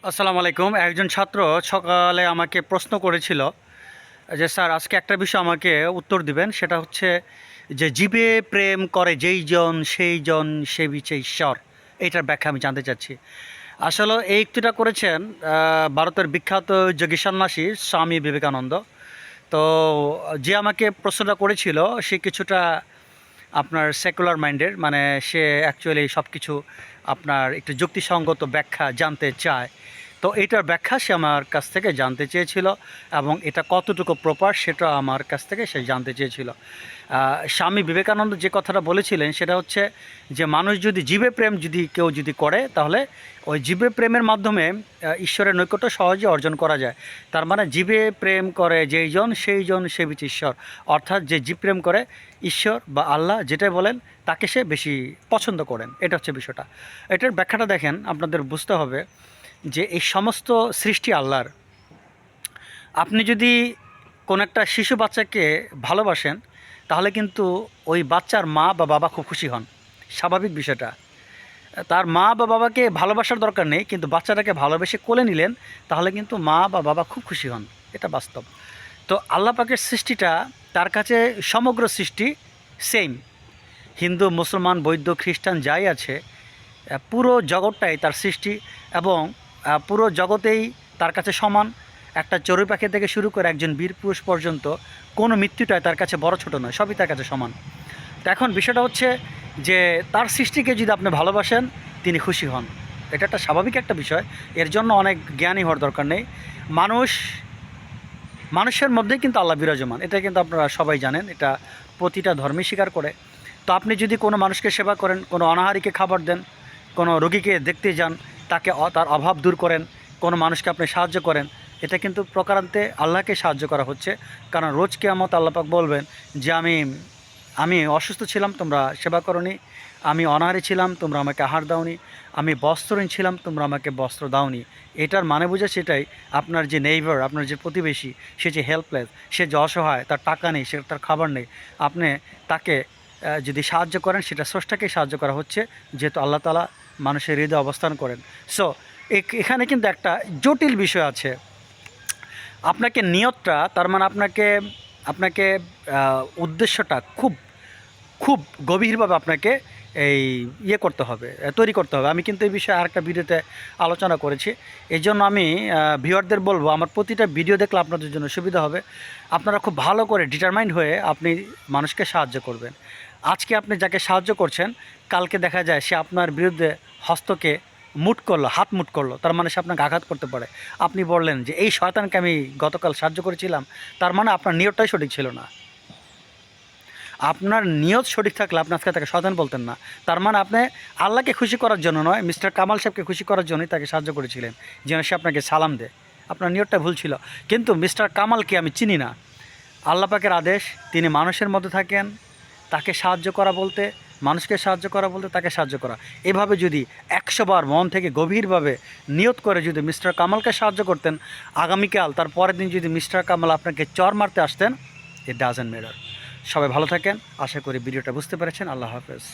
আসসালামু আলাইকুম। একজন ছাত্র সকালে আমাকে প্রশ্ন করেছিল যে স্যার আজকে একটা বিষয় আমাকে উত্তর দিবেন, সেটা হচ্ছে যে জীবে প্রেম করে যেই জন সেই জন সে বিচে ঈশ্বর। এইটার ব্যাখ্যা আমি জানতে চাচ্ছি। আসলে এই উক্তিটা করেছেন ভারতের বিখ্যাত যোগী সন্ন্যাসী স্বামী বিবেকানন্দ। তো যে আমাকে প্রশ্নটা করেছিল সে কিছুটা আপনার সেকুলার মাইন্ডের, মানে সে অ্যাকচুয়ালি সব কিছু আপনার একটু যুক্তিসঙ্গত ব্যাখ্যা জানতে চায়। তো এটার ব্যাখ্যা সে আমার কাছ থেকে জানতে চেয়েছিল, এবং এটা কতটুকু প্রপার সেটা আমার কাছ থেকে সে জানতে চেয়েছিল। স্বামী বিবেকানন্দ যে কথাটা বলেছিলেন সেটা হচ্ছে যে মানুষ যদি জীবে প্রেম কেউ যদি করে, তাহলে ওই জীবে প্রেমের মাধ্যমে ঈশ্বরের নৈকট্য সহজে অর্জন করা যায়। তার মানে জীবে প্রেম করে যেই জন সেই জন সে বিচ ঈশ্বর, অর্থাৎ যে জীব প্রেম করে ঈশ্বর বা আল্লাহ যেটাই বলেন তাকে সে বেশি পছন্দ করেন। এটা হচ্ছে বিষয়টা। এটার ব্যাখ্যাটা দেখেন, আপনাদের বুঝতে হবে যে এই সমস্ত সৃষ্টি আল্লাহর। আপনি যদি কোনো একটা শিশু বাচ্চাকে ভালোবাসেন, তাহলে কিন্তু ওই বাচ্চার মা বা বাবা খুব খুশি হন। স্বাভাবিক বিষয়টা। তার মা বা বাবাকে ভালোবাসার দরকার নেই, কিন্তু বাচ্চাটাকে ভালোবেসে কোলে নিলেন, তাহলে কিন্তু মা বা বাবা খুব খুশি হন। এটা বাস্তব। তো আল্লাহ পাকের সৃষ্টিটা তার কাছে সমগ্র সৃষ্টি সেম। হিন্দু, মুসলমান, বৌদ্ধ, খ্রিস্টান যাই আছে, পুরো জগৎটাই তার সৃষ্টি, এবং পুরো জগতেই তার কাছে সমান। একটা চড়ুই পাখি থেকে শুরু করে একজন বীর পুরুষ পর্যন্ত কোনো মৃত্যুটাই তার কাছে বড় ছোট নয়, সবই তার কাছে সমান। তো এখন বিষয়টা হচ্ছে যে তার সৃষ্টিকে যদি আপনি ভালোবাসেন, তিনি খুশি হন। এটা একটা স্বাভাবিক একটা বিষয়। এর জন্য অনেক জ্ঞানী হওয়ার দরকার নেই। মানুষের মধ্যেই কিন্তু আল্লাহ বিরাজমান, এটা কিন্তু আপনারা সবাই জানেন, এটা প্রতিটা ধর্মই স্বীকার করে। তো আপনি যদি কোনো মানুষকে সেবা করেন, কোনো অনাহারীকে খাবার দেন, কোনো রোগীকে দেখতে যান, তাকে তার অভাব দূর করেন, কোনো মানুষকে আপনি সাহায্য করেন, এটা কিন্তু প্রকারান্তে আল্লাহকে সাহায্য করা হচ্ছে। কারণ রোজ কিয়ামত আল্লাহ পাক বলবেন যে আমি আমি অসুস্থ ছিলাম, তোমরা সেবা করনি; আমি অনাহারী ছিলাম, তোমরা আমাকে আহার দাওনি; আমি বস্ত্রহীন ছিলাম, তোমরা আমাকে বস্ত্র দাওনি। এটার মানে বোঝা সেটাই, আপনার যে নেইবার, আপনার যে প্রতিবেশী, সে যে হেল্পলেস, সে যে অসহায়, তার টাকা নেই, সে তার খাবার নেই, আপনি তাকে যদি সাহায্য করেন, সেটা স্রষ্টাকেই সাহায্য করা হচ্ছে, যেহেতু আল্লাহ তাআলা মানুষের হৃদয়ে অবস্থান করেন। সো এখানে কিন্তু একটা জটিল বিষয় আছে। আপনাকে নিয়তটা, তার মানে আপনাকে আপনাকে উদ্দেশ্যটা খুব খুব গভীরভাবে আপনাকে এই করতে হবে, তৈরি করতে হবে। আমি কিন্তু এই বিষয়ে আরেকটা ভিডিওতে আলোচনা করেছি। এই জন্য আমি ভিউয়ারদের বলবো, আমার প্রতিটা ভিডিও দেখলে আপনাদের জন্য সুবিধা হবে। আপনারা খুব ভালো করে ডিটারমাইন্ড হয়ে আপনি মানুষকে সাহায্য করবেন। আজকে আপনি যাকে সাহায্য করছেন, কালকে দেখা যায় সে আপনার বিরুদ্ধে হস্তকে মুট করলো, হাত মুট করলো, তার মানে সে আপনাকে আঘাত করতে পারে। আপনি বললেন যে এই শয়তানকে আমি গতকাল সাহায্য করেছিলাম, তার মানে আপনার নিয়তটাই সঠিক ছিল না। আপনার নিয়ত সঠিক থাকলে আপনি আজকে তাকে শয়তান বলতেন না। তার মানে আপনি আল্লাহকে খুশি করার জন্য নয়, মিস্টার কামাল সাহেবকে খুশি করার জন্যই তাকে সাহায্য করেছিলেন, যেন সে আপনাকে সালাম দেয়। আপনার নিয়তটা ভুল ছিল। কিন্তু মিস্টার কামালকে আমি চিনি না। আল্লাহ পাকের আদেশ, তিনি মানুষের মধ্যে থাকেন, তাকে সাহায্য করা বলতে, মানুষকে সাহায্য করা বলতে তাকে সাহায্য করা। এভাবে যদি 100 বার মন থেকে গভীরভাবে নিয়ত করে যদি মিস্টার কামালকে সাহায্য করতেন, আগামীকাল তার পরের দিন যদি মিস্টার কামাল আপনাকে চর মারতে আসতেন, ইট ডাজন্ট ম্যাটার। সবাই ভালো থাকেন। আশা করি ভিডিওটা বুঝতে পেরেছেন। আল্লাহ হাফেজ।